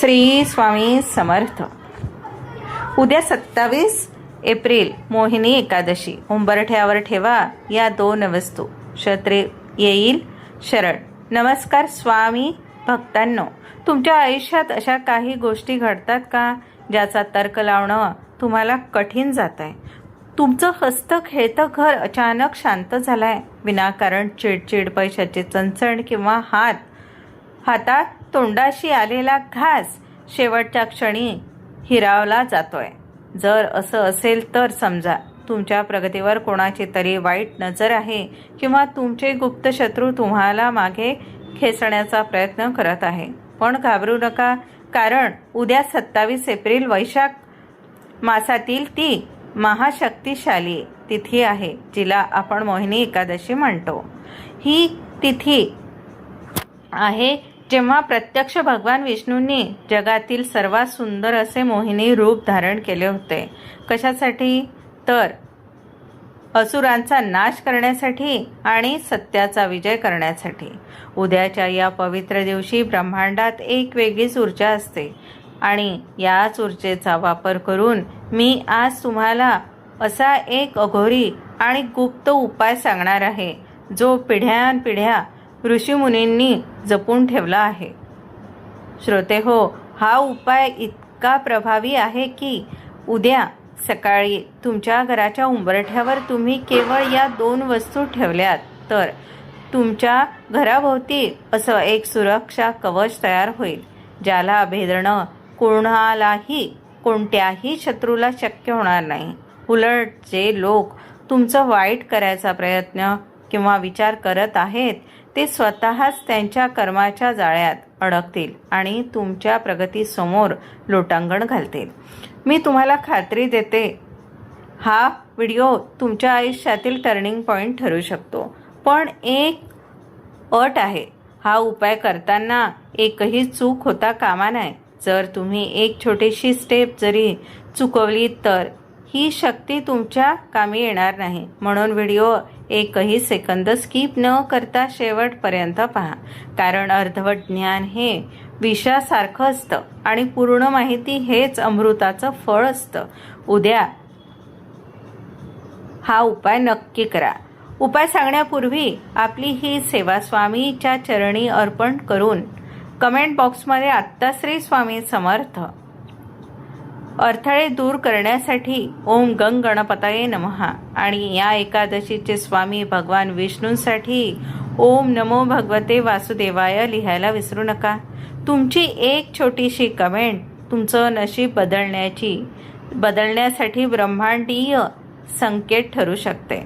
श्री स्वामी समर्थ. उद्या 27 एप्रिल मोहिनी एकादशी. उंबरठ्यावर ठेवा या 2 वस्तू. क्षत्रे येईल शरण. नमस्कार स्वामी भक्तांनो, तुमच्या आयुष्यात अशा काही गोष्टी घडतात का ज्याचा तर्क लावणं तुम्हाला कठीण जात आहे? तुमचं हस्त खेळतं घर अचानक शांत झालंय. विनाकारण चिडचिड, पैशाची चणचण किंवा हातात तोंडाशी आलेला घास शेवटच्या क्षणी हिरावला जातोय. जर असं असेल तर समजा तुमच्या प्रगतीवर कोणाची तरी वाईट नजर आहे किंवा तुमचे गुप्त शत्रू तुम्हाला मागे खेचण्याचा प्रयत्न करत आहे. पण घाबरू नका, कारण उद्या 27 एप्रिल वैशाख मासातील ती महाशक्तिशाली तिथी आहे जिला आपण मोहिनी एकादशी म्हणतो. ही तिथी आहे जेव्हा प्रत्यक्ष भगवान विष्णूंनी जगातील सर्वात सुंदर असे मोहिनी रूप धारण केले होते. कशासाठी? तर असुरांचा नाश करण्यासाठी आणि सत्याचा विजय करण्यासाठी. उद्याच्या या पवित्र दिवशी ब्रह्मांडात एक वेगळीच ऊर्जा असते आणि याच ऊर्जेचा वापर करून मी आज तुम्हाला असा एक अघोरी आणि गुप्त उपाय सांगणार आहे जो पिढ्यानपिढ्या ऋषीमुनींनी जपून ठेवला आहे. श्रोते हो, हा उपाय इतका प्रभावी आहे की उद्या सकाळी तुमच्या घराच्या उंबरठ्यावर तुम्ही केवळ या 2 वस्तू ठेवल्यात तर तुमच्या घराभोवती असं एक सुरक्षा कवच तयार होईल ज्याला भेदणं कोणत्याही शत्रूला शक्य होणार नाही. उलट जे लोक तुमचं वाईट करायचा प्रयत्न किंवा विचार करत आहेत ते स्वतःच त्यांच्या कर्माच्या जाळ्यात अडकतील आणि तुमच्या प्रगतीसमोर लोटांगण घालतील. मी तुम्हाला खात्री देते, हा व्हिडिओ तुमच्या आयुष्यातील टर्निंग पॉईंट ठरू शकतो. पण एक अट आहे, हा उपाय करताना एकही चूक होता कामा नये. जर तुम्ही एक छोटीशी स्टेप जरी चुकवली तर ही शक्ती तुमच्या कामी येणार नाही. म्हणून व्हिडिओ एकही सेकंद स्किप न करता शेवटपर्यंत पहा, कारण अर्धवट ज्ञान हे विषासारखं असतं आणि पूर्ण माहिती हेच अमृताचं फळ असतं. उद्या हा उपाय नक्की करा. उपाय सांगण्यापूर्वी आपली ही सेवा स्वामीच्या चरणी अर्पण करून कमेंट बॉक्समध्ये आत्ता श्री स्वामी समर्थ अडथळे दूर करण्यासाठी ओम गंग गणपतये नमः आणि या एकादशीचे स्वामी भगवान विष्णूंसाठी ओम नमो भगवते वासुदेवाय लिहायला विसरू नका. तुमची एक छोटीशी कमेंट तुमचं नशीब बदलण्यासाठी ब्रह्मांडीय संकेत ठरू शकते.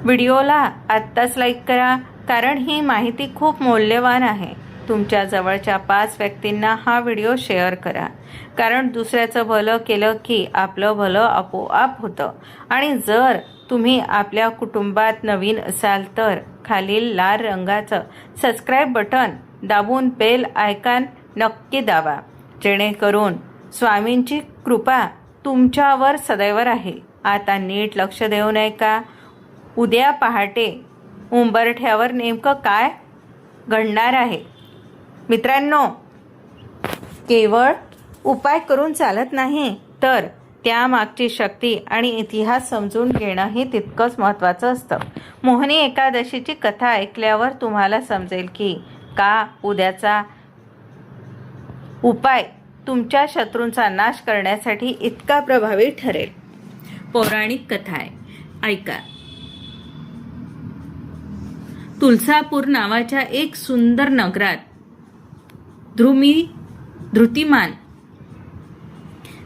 व्हिडिओला आत्ताच लाईक करा, कारण ही माहिती खूप मौल्यवान आहे. तुमच्या जवळच्या 5 व्यक्तींना हा व्हिडिओ शेअर करा, कारण दुसऱ्याचं भलं केलं की आपलं भलं आपोआप होतं. आणि जर तुम्ही आपल्या कुटुंबात नवीन असाल तर खालील लाल रंगाचं सबस्क्राईब बटन दाबून बेल आयकॉन नक्की दाबा, जेणेकरून स्वामींची कृपा तुमच्यावर सदैव राहील. आता नीट लक्ष देऊ नये का? उद्या पहाटे उंबरठ्यावर नेमकं काय घडणार आहे? मित्रांनो, केवळ उपाय करून चालत नाही, तर त्यामागची शक्ती आणि इतिहास समजून घेणंही तितकंच महत्त्वाचं असतं. मोहिनी एकादशीची कथा ऐकल्यावर तुम्हाला समजेल की का उद्याचा उपाय तुमच्या शत्रूंचा नाश करण्यासाठी इतका प्रभावी ठरेल. पौराणिक कथा आहे, ऐका. तुलसापूर नावाच्या एक सुंदर नगरात धृतिमान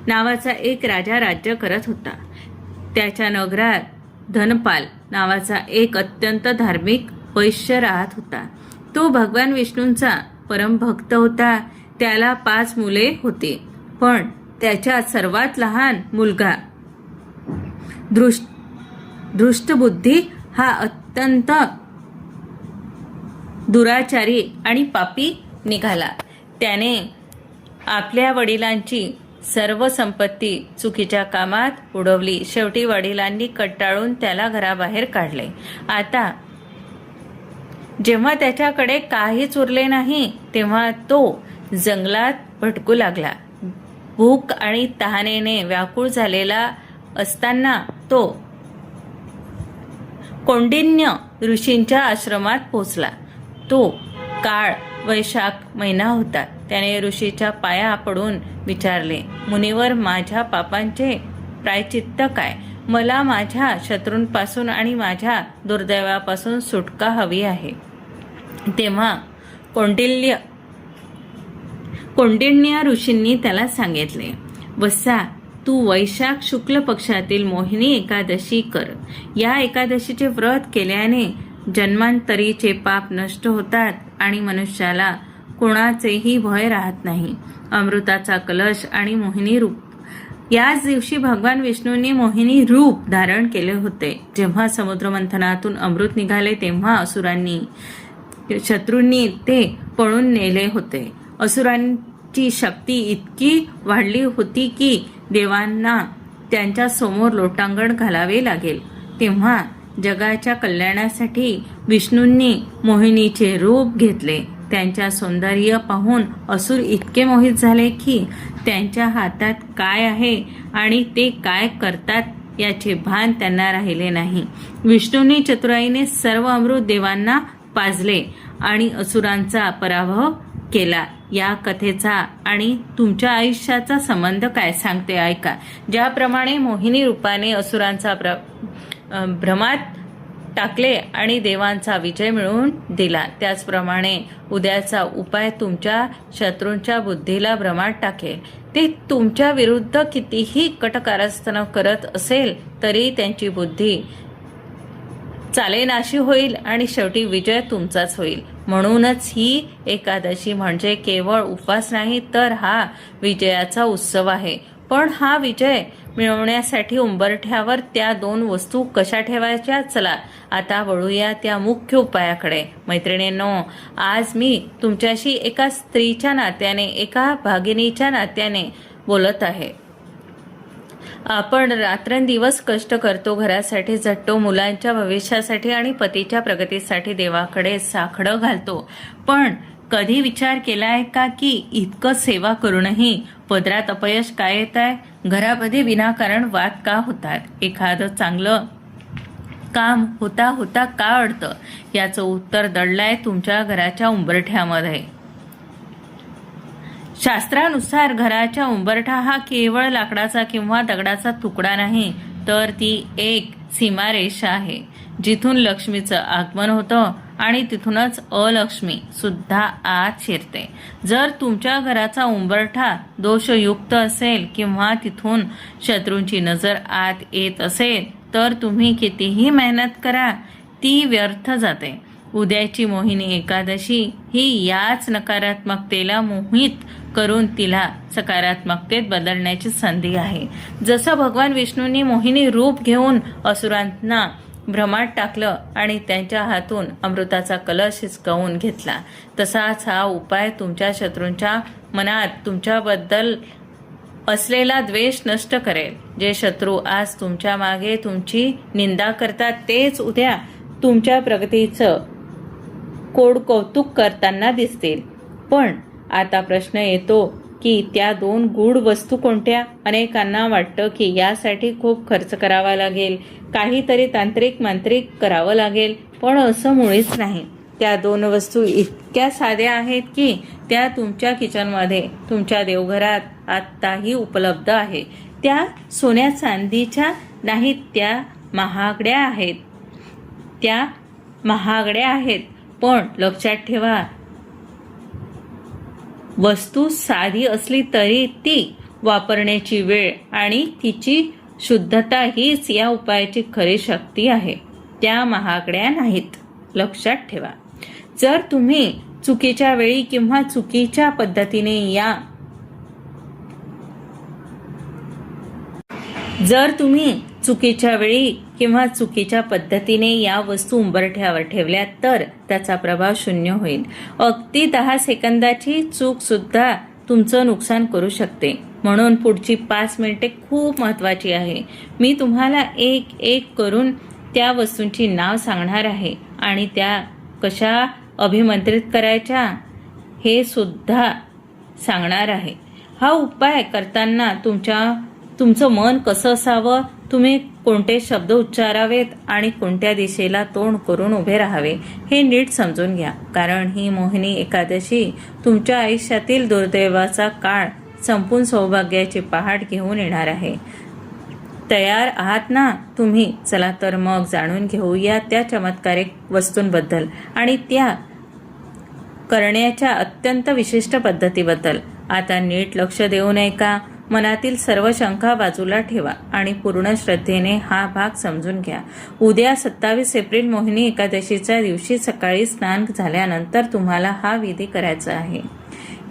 नावाचा एक राजा राज्य करत होता. त्याच्या नगरात धनपाल नावाचा एक अत्यंत धार्मिक वैश्य राहत होता. तो भगवान विष्णूंचा परमभक्त होता. त्याला 5 मुले होती, पण त्याच्या सर्वात लहान मुलगा दृष्टबुद्धी हा अत्यंत दुराचारी आणि पापी निघाला. त्याने आपल्या वडिलांची सर्व संपत्ती चुकीच्या कामात उडवली. शेवटी वडिलांनी कंटाळून त्याला घराबाहेर काढले. आता जेव्हा त्याच्याकडे काहीच उरले नाही तेव्हा तो जंगलात भटकू लागला. भूक आणि तहानेने व्याकुळ झालेला असताना तो कौंडिन्य ऋषींच्या आश्रमात पोहोचला. तो काळ वैशाख महिना होता. त्याने ऋषीच्या पाया पडून विचारले, मुनिवर, माझ्या पापांचे प्रायचित्त काय? मला माझ्या शत्रूंपासून आणि माझ्या दुर्दैवापासून सुटका हवी आहे. तेव्हा कौंडिन्य ऋषींनी त्याला सांगितले, वत्सा, तू वैशाख शुक्ल पक्षातील मोहिनी एकादशी कर. या एकादशीचे व्रत केल्याने जन्मांतरीचे पाप नष्ट होतात आणि मनुष्याला कोणाचेही भय राहत नाही. अमृताचा कलश आणि मोहिनी रूप. याच दिवशी भगवान विष्णूंनी मोहिनी रूप धारण केले होते. जेव्हा समुद्रमंथनातून अमृत निघाले तेव्हा शत्रूंनी ते पळून नेले होते. असुरांची शक्ती इतकी वाढली होती की देवांना त्यांच्या समोर लोटांगण घालावे लागेल. तेव्हा जगाच्या कल्याणासाठी विष्णूंनी मोहिनीचे रूप घेतले. त्यांच्या सौंदर्य पाहून असुर इतके मोहित झाले की त्यांच्या हातात काय आहे आणि ते काय करतात याचे भान त्यांना राहिले नाही. विष्णूंनी चतुराईने सर्व अमृत देवांना पाजले आणि असुरांचा पराभव केला. या कथेचा आणि तुमच्या आयुष्याचा संबंध काय सांगते ऐका. ज्याप्रमाणे मोहिनी रूपाने असुरांचा भ्रमात टाकले आणि देवांचा विजय मिळवून दिला, त्याचप्रमाणे उद्याचा उपाय तुमच्या शत्रूंच्या बुद्धीला भ्रमात टाकेल. ते तुमच्या विरुद्ध कितीही कटकारस्थान करत असेल तरी त्यांची बुद्धी चालेनाशी होईल आणि शेवटी विजय तुमचाच होईल. म्हणूनच ही एकादशी म्हणजे केवळ उपवास नाही तर हा विजयाचा उत्सव आहे. पण हा विजय मिळवण्यासाठी उंबरठ्यावर त्या 2 वस्तू कशा ठेवायच्या? चला आता वळूया त्या मुख्य उपायाकडे. मैत्रिणींनो, आज मी तुमच्याशी एका स्त्रीच्या नात्याने, एका भगिनीच्या नात्याने बोलत आहे. आपण रात्रंदिवस कष्ट करतो, घरासाठी झटतो, मुलांच्या भविष्यासाठी आणि पतीच्या प्रगतीसाठी देवाकडे साकडं घालतो. पण कधी विचार केलाय का की इतकं सेवा करूनही पदरात अपयश काय येत आहे? घरामध्ये विनाकारण वाद का होतात? एखादं चांगलं काम होता होता का अडतं? याचं उत्तर दडलंय तुमच्या घराच्या उंबरठ्यामध्ये. शास्त्रानुसार घराच्या उंबरठा हा केवळ लाकडाचा किंवा दगडाचा तुकडा नाही, तर ती एक सीमारेषा आहे जिथून लक्ष्मीचं आगमन होतं आणि तिथूनच अलक्ष्मी सुद्धा आत शिरते. जर तुमच्या घराचा उंबरठा दोषयुक्त असेल किंवा तिथून शत्रूंची नजर आत येत असेल तर तुम्ही कितीही मेहनत करा, ती व्यर्थ जाते. उद्याची मोहिनी एकादशी ही याच नकारात्मकतेला मोहित करून तिला सकारात्मकतेत बदलण्याची संधी आहे. जसं भगवान विष्णूंनी मोहिनी रूप घेऊन असुरांना भ्रमात टाकलं आणि त्यांच्या हातून अमृताचा कलश हिसकावून घेतला, तसाच हा उपाय तुमच्या शत्रूंच्या मनात तुमच्याबद्दल असलेला द्वेष नष्ट करेल. जे शत्रू आज तुमच्या मागे तुमची निंदा करतात तेच उद्या तुमच्या प्रगतीचं कोड कौतुक करताना दिसतील. पण आता प्रश्न येतो की त्या 2 गूढ वस्तू कोणत्या? अनेकांना वाटतं की यासाठी खूप खर्च करावा लागेल, काहीतरी तांत्रिक मांत्रिक करावं लागेल, पण असं मुळीच नाही. त्या 2 वस्तू इतक्या साध्या आहेत की त्या तुमच्या किचनमध्ये, तुमच्या देवघरात आत्ताही उपलब्ध आहे. त्या सोन्या चांदीच्या नाहीत, त्या महागड्या आहेत. पण लक्षात ठेवा, वस्तू साधी असली तरी ती वापरण्याची वेळ आणि तिची शुद्धता हीच या उपायाची खरी शक्ती आहे. त्या महागड्या नाहीत, लक्षात ठेवा. जर तुम्ही चुकीच्या वेळी किंवा चुकीच्या पद्धतीने या वस्तू उंबरठ्यावर ठेवल्या तर त्याचा प्रभाव शून्य होईल. अगदी 10 सेकंदाची चूक सुद्धा तुमचं नुकसान करू शकते. म्हणून पुढची 5 मिनिटे खूप महत्वाची आहे. मी तुम्हाला एक एक करून त्या वस्तूंची नाव सांगणार आहे आणि त्या कशा अभिमंत्रित करायच्या हे सुद्धा सांगणार आहे. हा उपाय करताना तुमचं मन कसं असावं, तुम्ही कोणते शब्द उच्चारावेत आणि कोणत्या दिशेला तोंड करून उभे राहावे हे नीट समजून घ्या. कारण ही मोहिनी एकादशी तुमच्या आयुष्यातील दुर्दैवाचा काळ संपून सौभाग्याची पहाट घेऊन येणार आहे. तयार आहात ना तुम्ही? चला तर मग जाणून घेऊया त्या चमत्कारिक वस्तूंबद्दल आणि त्या करण्याच्या अत्यंत विशिष्ट पद्धतीबद्दल. आता नीट लक्ष देऊन ऐका. मनातील सर्व शंका बाजूला ठेवा आणि पूर्ण श्रद्धेने हा भाग समजून घ्या. उद्या 27 एप्रिल मोहिनी एकादशीच्या दिवशी सकाळी स्नान झाल्यानंतर तुम्हाला हा विधी करायचा आहे.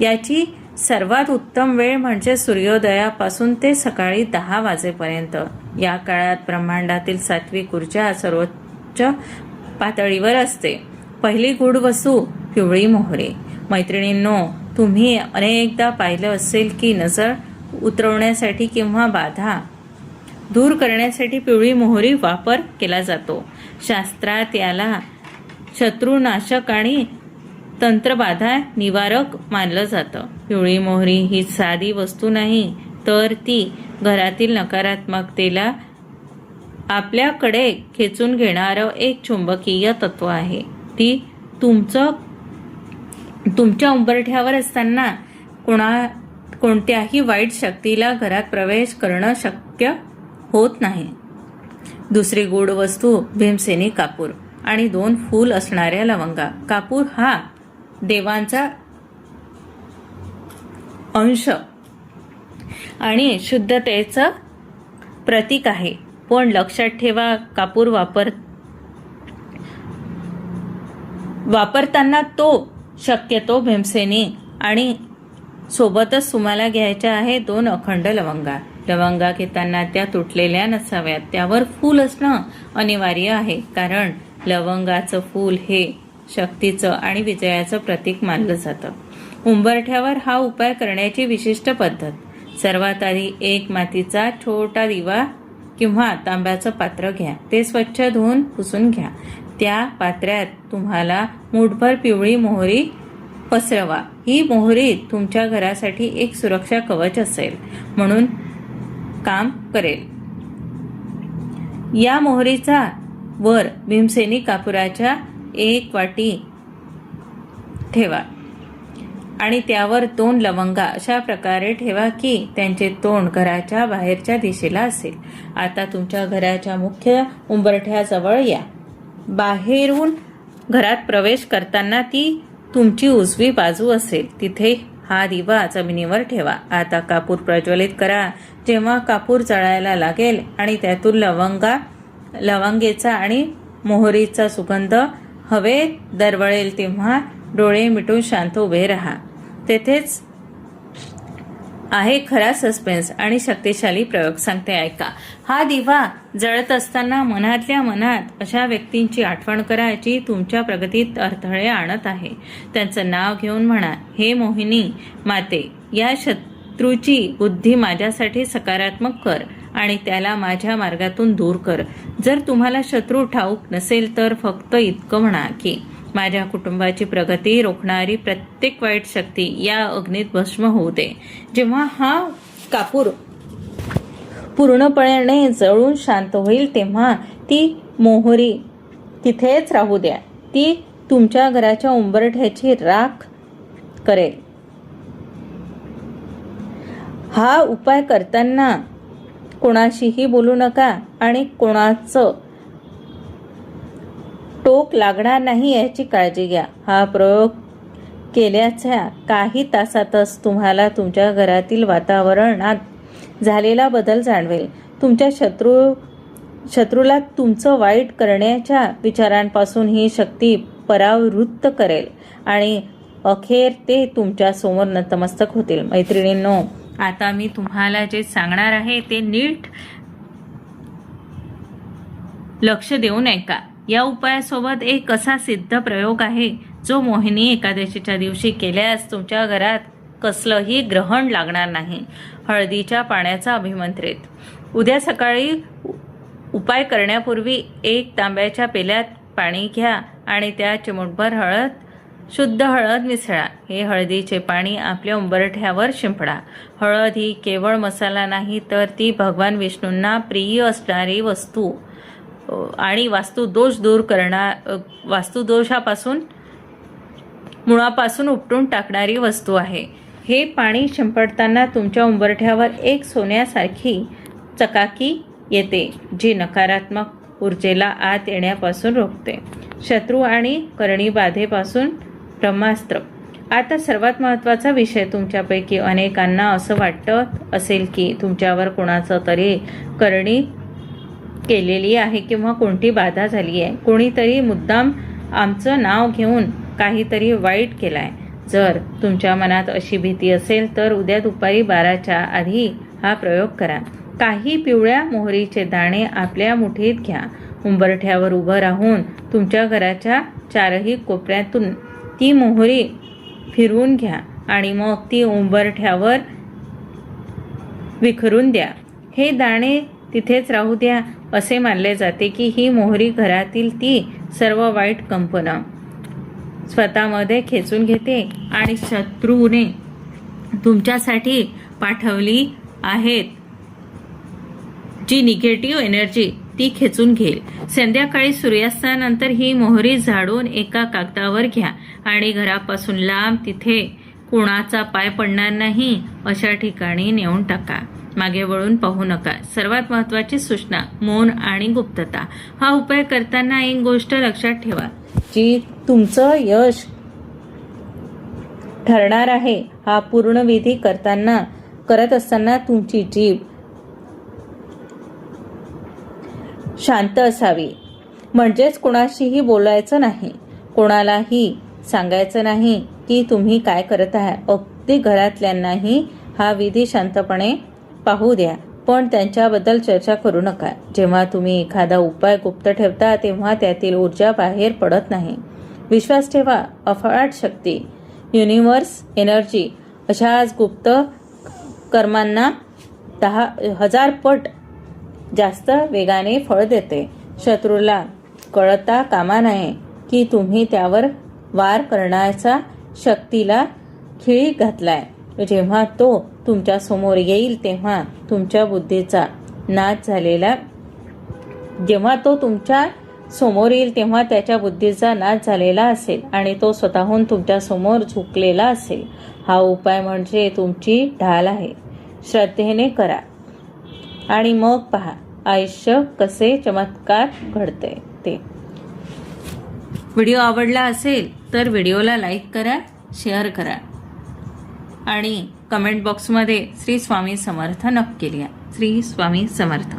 याची सर्वात उत्तम वेळ म्हणजे सूर्योदयापासून ते सकाळी 10 वाजेपर्यंत. या काळात ब्रह्मांडातील सात्विक ऊर्जा सर्वोच्च पातळीवर असते. पहिली गूढ वस्तू पिवळी मोहरी. मैत्रिणींनो, तुम्ही अनेकदा पाहिलं असेल की नजर उतरवण्यासाठी किंवा बाधा दूर करण्यासाठी पिवळी मोहरी वापर केला जातो. शास्त्रात याला शत्रुनाशक आणि तंत्रबाधा निवारक मानलं जातं. पिवळी मोहरी ही साधी वस्तू नाही, तर ती घरातील नकारात्मकतेला आपल्याकडे खेचून घेणारं एक चुंबकीय तत्व आहे. ती तुमच्या उंबरठ्यावर असताना कोणत्याही वाईट शक्तीला घरात प्रवेश करणं शक्य होत नाही. दुसरी गूढ वस्तू भीमसेनी कापूर आणि 2 फूल असणाऱ्या लवंगा. कापूर हा देवांचा अंश आणि शुद्धतेचं प्रतीक आहे. पण लक्षात ठेवा, कापूर वापरताना तो शक्यतो भीमसेनी आणि सोबतच तुम्हाला घ्यायच्या आहे 2 अखंड लवंगा. लवंगा घेताना त्या तुटलेल्या नसाव्यात. त्यावर फूल असणं अनिवार्य आहे, कारण लवंगाचं फूल हे शक्तीचं आणि विजयाचं प्रतीक मानलं जातं. उंबरठ्यावर हा उपाय करण्याची विशिष्ट पद्धत. सर्वात आधी एक मातीचा छोटा दिवा किंवा तांब्याचं पात्र घ्या. ते स्वच्छ धुवून पुसून घ्या. त्या पात्र्यात तुम्हाला मूठभर पिवळी मोहरी पसरवा. ही मोहरी तुमच्या घरासाठी एक सुरक्षा कवच असेल म्हणून काम करेल. या मोहरीचा वर भीमसेनी कापुराच्या 1 वाटी ठेवा आणि त्यावर 2 लवंगा अशा प्रकारे ठेवा की त्यांचे तोंड घराच्या बाहेरच्या दिशेला असेल. आता तुमच्या घराच्या मुख्य उंबरठ्याजवळ या. बाहेरून घरात प्रवेश करताना ती तुमची उजवी बाजू असेल. तिथे हा दिवा जमिनीवर ठेवा. आता कापूर प्रज्वलित करा. जेव्हा कापूर जळायला लागेल आणि त्यातून लवंगेचा आणि मोहरीचा सुगंध हवेत दरवळेल तेव्हा डोळे मिटून शांत उभे राहा. तेथेच आहे खरा सस्पेन्स आणि शक्तिशाली प्रयोग. सांगते ऐका. हा दिवा जळत असताना मनातल्या मनात अशा व्यक्तींची आठवण करा जी तुमच्या प्रगतीत अडथळे आणत आहे. त्यांचं नाव घेऊन म्हणा, हे मोहिनी माते, या शत्रूची बुद्धी माझ्यासाठी सकारात्मक कर आणि त्याला माझ्या मार्गातून दूर कर. जर तुम्हाला शत्रू ठाऊक नसेल तर फक्त इतकं म्हणा की माझ्या कुटुंबाची प्रगती रोखणारी प्रत्येक वाईट शक्ती या अग्नीत भस्म होऊ दे. जेव्हा हा कापूर पूर्णपणे जळून शांत होईल तेव्हा ती मोहरी तिथेच राहू द्या. ती तुमच्या घराच्या उंबरठ्याची राख करेल. हा उपाय करताना कोणाशीही बोलू नका आणि कोणाचं टोक लागणार नाही याची काळजी घ्या. हा प्रयोग केल्याच्या काही तासातच तुम्हाला तुमच्या घरातील वातावरणात झालेला बदल जाणवेल. तुमच्या शत्रूला तुमचं वाईट करण्याच्या विचारांपासून ही शक्ती परावृत्त करेल आणि अखेर ते तुमच्या समोर नतमस्तक होतील. मैत्रिणींनो, आता मी तुम्हाला जे सांगणार आहे ते नीट लक्ष देऊन ऐका. या उपायासोबत एक असा सिद्ध प्रयोग आहे जो मोहिनी एकादशीच्या दिवशी केल्यास तुमच्या घरात कसलंही ग्रहण लागणार नाही. हळदीच्या पाण्याचा अभिमंत्रित. उद्या सकाळी उपाय करण्यापूर्वी 1 तांब्याच्या पेल्यात पाणी घ्या आणि त्यात चिमूटभर हळद शुद्ध हळद मिसळा. हे हळदीचे पाणी आपल्या उंबरठ्यावर शिंपडा. हळद ही केवळ मसाला नाही, तर ती भगवान विष्णूंना प्रिय असणारी वस्तू आणि वास्तुदोषापासून मुळापासून उपटून टाकणारी वस्तू आहे. हे पाणी शिंपडताना तुमच्या उंबरठ्यावर एक सोन्यासारखी चकाकी येते, जी नकारात्मक ऊर्जेला आत येण्यापासून रोखते. शत्रू आणि करणी बाधेपासून ब्रह्मास्त्र. आता सर्वात महत्त्वाचा विषय. तुमच्यापैकी अनेकांना असं वाटत असेल की तुमच्यावर कोणाचं तरी करणी केलेली आहे किंवा कोणती बाधा झाली आहे. कोणीतरी मुद्दाम आमचं नाव घेऊन काहीतरी वाईट केलंय. जर तुमच्या मनात अशी भीती असेल तर उद्या दुपारी 12च्या आधी हा प्रयोग करा. काही पिवळ्या मोहरीचे दाणे आपल्या मुठीत घ्या. उंबरठ्यावर उभं राहून तुमच्या घराच्या चारही कोपऱ्यातून ती मोहरी फिरवून घ्या आणि मग ती उंबरठ्यावर विखरून द्या. हे दाणे तिथेच राहू द्या. असे मानले जाते की ही मोहरी घरातील ती सर्व वाईट कंपनं स्वतःमध्ये खेचून घेते आणि शत्रूने तुमच्यासाठी पाठवली आहेत जी निगेटिव्ह एनर्जी ती खेचून घेईल. संध्याकाळी सूर्यास्तानंतर ही मोहरी झाडून एका कागदावर घ्या आणि घरापासून लांब, तिथे कोणाचा पाय पडणार नाही अशा ठिकाणी नेऊन टाका. मागे वळून पाहू नका. सर्वात महत्त्वाची सूचना, मौन आणि गुप्तता. हा उपाय करताना एक गोष्ट लक्षात ठेवा, जी तुमचं यश ठरणार आहे. हा पूर्ण विधी करत असताना तुमची जीभ शांत असावी. म्हणजेच कोणाशीही बोलायचं नाही, कोणालाही सांगायचं नाही की तुम्ही काय करत आहात. अगदी घरातल्यांनाही हा विधी शांतपणे पाहू द्या, पण त्यांच्याबद्दल चर्चा करू नका. जेव्हा तुम्ही एखादा उपाय गुप्त ठेवता तेव्हा त्यातील ऊर्जा बाहेर पडत नाही. विश्वास ठेवा, अफाट शक्ती, युनिव्हर्स एनर्जी अशाच गुप्त कर्मांना 10,000 पट जास्त वेगाने फळ देते. शत्रूला कळता कामा नये की तुम्ही त्यावर वार करण्याचा शक्तीला खिळी घातलाय. जेव्हा तो तुमच्या समोर येईल तेव्हा तुमच्या बुद्धीचा नाश झालेला असेल आणि तो स्वतःहून तुमच्या समोर झुकलेला असेल. हा उपाय म्हणजे तुमची ढाल आहे. श्रद्धेने करा आणि मग पहा आयुष्य कसे चमत्कार घडते ते. व्हिडिओ आवडला असेल तर व्हिडिओला लाईक करा, शेअर करा आणि कमेंट बॉक्समध्ये श्री स्वामी समर्थ नक्की लिहा. श्री स्वामी समर्थ.